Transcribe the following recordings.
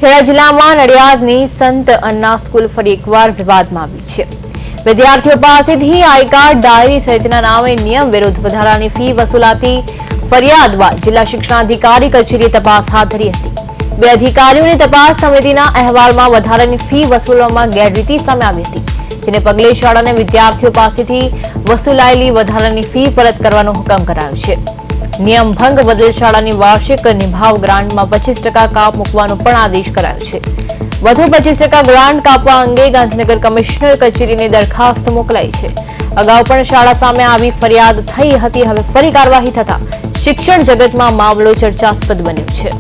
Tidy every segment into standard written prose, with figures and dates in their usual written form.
ખેડા જિલ્લામાં નડિયાદની સંત અન્ના સ્કૂલ ફરી એકવાર વિવાદમાં આવી છે। વિદ્યાર્થીઓ પાસેથી આઈ કાર્ડ, ડાયરી સહિતના નામે નિયમ વિરુદ્ધ વધારાની ફી વસૂલાતી ફરિયાદ બાદ જિલ્લા શિક્ષણાધિકારી કચેરીએ તપાસ હાથ ધરી હતી। બે અધિકારીઓની તપાસ સમિતિના અહેવાલમાં વધારાની ફી વસૂલવામાં ગેરરીતિ સામે આવી હતી, જેને પગલે શાળાને વિદ્યાર્થીઓ પાસેથી વસૂલાયેલી વધારાની ફી પરત કરવાનો હુકમ કરાયો છે। નિયમ ભંગ બદલ શાળાની વાર્ષિક નિભાવ ગ્રાન્ટમાં 25% કાપ મૂકવાનો પણ આદેશ કરાયો છે। વધુ 25% ગ્રાન્ટ કાપવા અંગે ગાંધીનગર કમિશનર કચેરીને દરખાસ્ત મોકલાઈ છે। અગાઉ પણ શાળા સામે આવી ફરિયાદ થઈ હતી। હવે ફરી કાર્યવાહી થતા શિક્ષણ જગતમાં મામલો ચર્ચાસ્પદ બન્યો છે।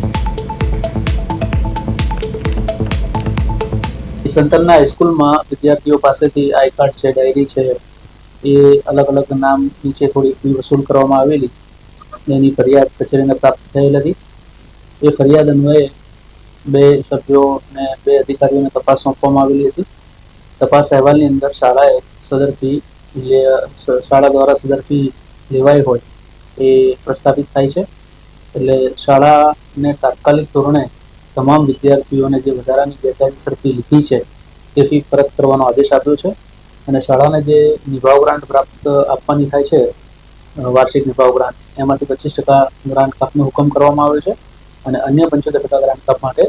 સંતના સ્કૂલમાં વિદ્યાર્થીઓ પાસેથી આઈ કાર્ડ છે, ડાયરી છે, એ અલગ અલગ નામ નીચે થોડી ફી વસૂલ કરવામાં આવેલી એની ફરિયાદ કચેરીને પ્રાપ્ત થયેલ હતી। એ ફરિયાદ અન્વયે બે સભ્યો અને બે અધિકારીઓને તપાસ સોંપવામાં આવેલી હતી। તપાસ અહેવાલની અંદર શાળાએ સદર ફી શાળા દ્વારા સદર ફી લેવાઈ હોય એ પ્રસ્થાપિત થાય છે। એટલે શાળાને તાત્કાલિક ધોરણે તમામ વિદ્યાર્થીઓને જે વધારાની ગેરકાયદેસર ફી લીધી છે તે ફી પરત કરવાનો આદેશ આપ્યો છે। અને શાળાને જે નિભાવ ગ્રાન્ટ પ્રાપ્ત આપવાની થાય છે, વાર્ષિક નિભાવ ગ્રાન્ટ, એમાંથી 25% ગ્રાન્ટ કાપનો હુકમ કરવામાં આવ્યો છે અને અન્ય 75% ગ્રાન્ટ કાપ માટે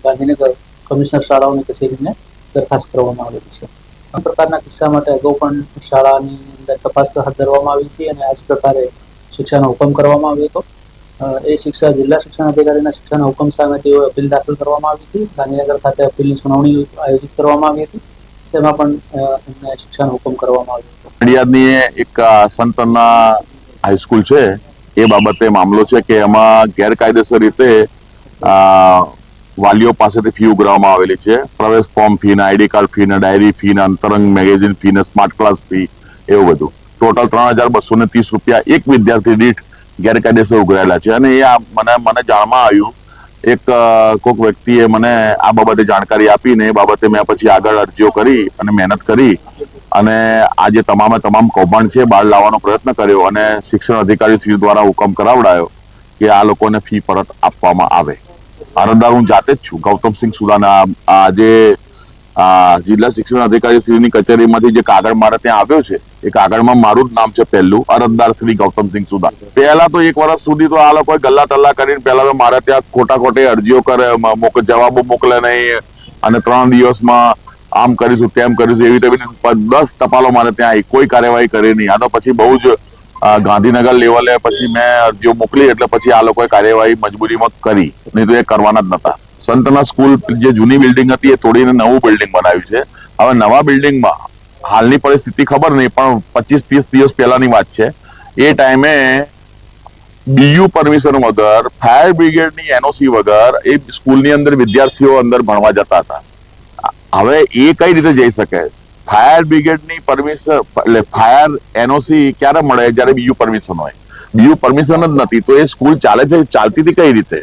ગાંધીનગર કમિશનર શાળાઓની કચેરીને દરખાસ્ત કરવામાં આવેલી છે। આ પ્રકારના કિસ્સા માટે અગાઉ પણ શાળાની અંદર તપાસ હાથ ધરવામાં આવી હતી અને આ જ પ્રકારે શિક્ષાનો હુકમ કરવામાં આવ્યો હતો। એ જિલ્લા શિક્ષણ અધિકારીના શિક્ષાના હુકમ સામે તેઓ અપીલ દાખલ કરવામાં આવી હતી। ગાંધીનગર ખાતે અપીલની સુનાવણી આયોજિત કરવામાં આવી હતી, તેમાં પણ એમને શિક્ષાનો હુકમ કરવામાં આવ્યો હતો। નડિયાદની એક સંત અન્ના હાઈસ્કૂલ છે, એ બાબતે મામલો છે કે એમાં ગેરકાયદેસર રીતે વાલીઓ પાસેથી ફી ઉઘરાવવામાં આવેલી છે। પ્રવેશ form fee, ID card fee, diary fee, અંતરંગ magazine fee, smart class fee, એવું બધું ટોટલ 3230 રૂપિયા એક વિદ્યાર્થી દીઠ ગેરકાયદેસર ઉઘરાયેલા છે। અને એ મને જાણમાં આવ્યું, એક કોઈક વ્યક્તિએ મને આ બાબતે જાણકારી આપીને એ બાબતે મેં પછી આગળ અરજીઓ કરી અને મહેનત કરી અને આજે તમામ કૌભાંડ છે બહાર લાવવાનો પ્રયત્ન કર્યો અને શિક્ષણ અધિકારી શ્રી દ્વારા હુકમ કરાવડાયો કે આ લોકોને ફી પરત આપવામાં આવે। અરજદાર હું જાતે જ છું, ગૌતમસિંહ સુદાના। આજે જિલ્લા શિક્ષણ અધિકારી શ્રીની કચેરીમાંથી જે કાગળ મારે ત્યાં આવ્યો છે, એ કાગળમાં મારું જ નામ છે પહેલું, અરજદાર શ્રી ગૌતમસિંહ સુદાન। પહેલા તો 1 વર્ષ સુધી તો આ લોકોએ ગલ્લા તલ્લા કરીને પહેલા તો મારે ત્યાં ખોટી અરજીઓ કરે, જવાબો મોકલે નહીં અને 3 દિવસમાં આમ કરીશું તેમ કરીશું એવી રીતે 10 ટપાલો મારે ત્યાં આવી, કોઈ કાર્યવાહી કરી નહીં। આનો પછી બહુ જ ગાંધીનગર લેવલે પછી મેં અરજીઓ મોકલી એટલે પછી આ લોકોએ કાર્યવાહી મજબૂરીમાં કરી, નહીં તો એ કરવાના જ નતા। સંતના સ્કૂલ જે જૂની બિલ્ડિંગ હતી એ તોડીને નવું બિલ્ડિંગ બનાવ્યું છે। હવે નવા બિલ્ડિંગમાં હાલની પરિસ્થિતિ ખબર નહીં, પણ 25-30 દિવસ પહેલાની વાત છે, એ ટાઈમે બીયુ પરમિશન વગર, ફાયર બ્રિગેડની એનઓસી વગર એ સ્કૂલની અંદર વિદ્યાર્થીઓ અંદર ભણવા જતા હતા। હવે એ કઈ રીતે જઈ શકે? ફાયર બ્રિગેડની પરમિશન એટલે ફાયર એનઓસી ક્યારે મળે? જ્યારે બીયુ પરમિશન હોય। બીયુ પરમિશન જ નથી તો એ સ્કૂલ ચાલતી હતી કઈ રીતે?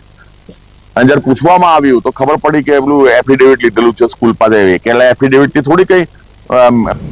અને જયારે પૂછવામાં આવ્યું તો ખબર પડી કે પેલું એફિડેવિટ લીધેલું છે સ્કૂલ પાસે, કે એફિડેવિટ થી થોડી કઈ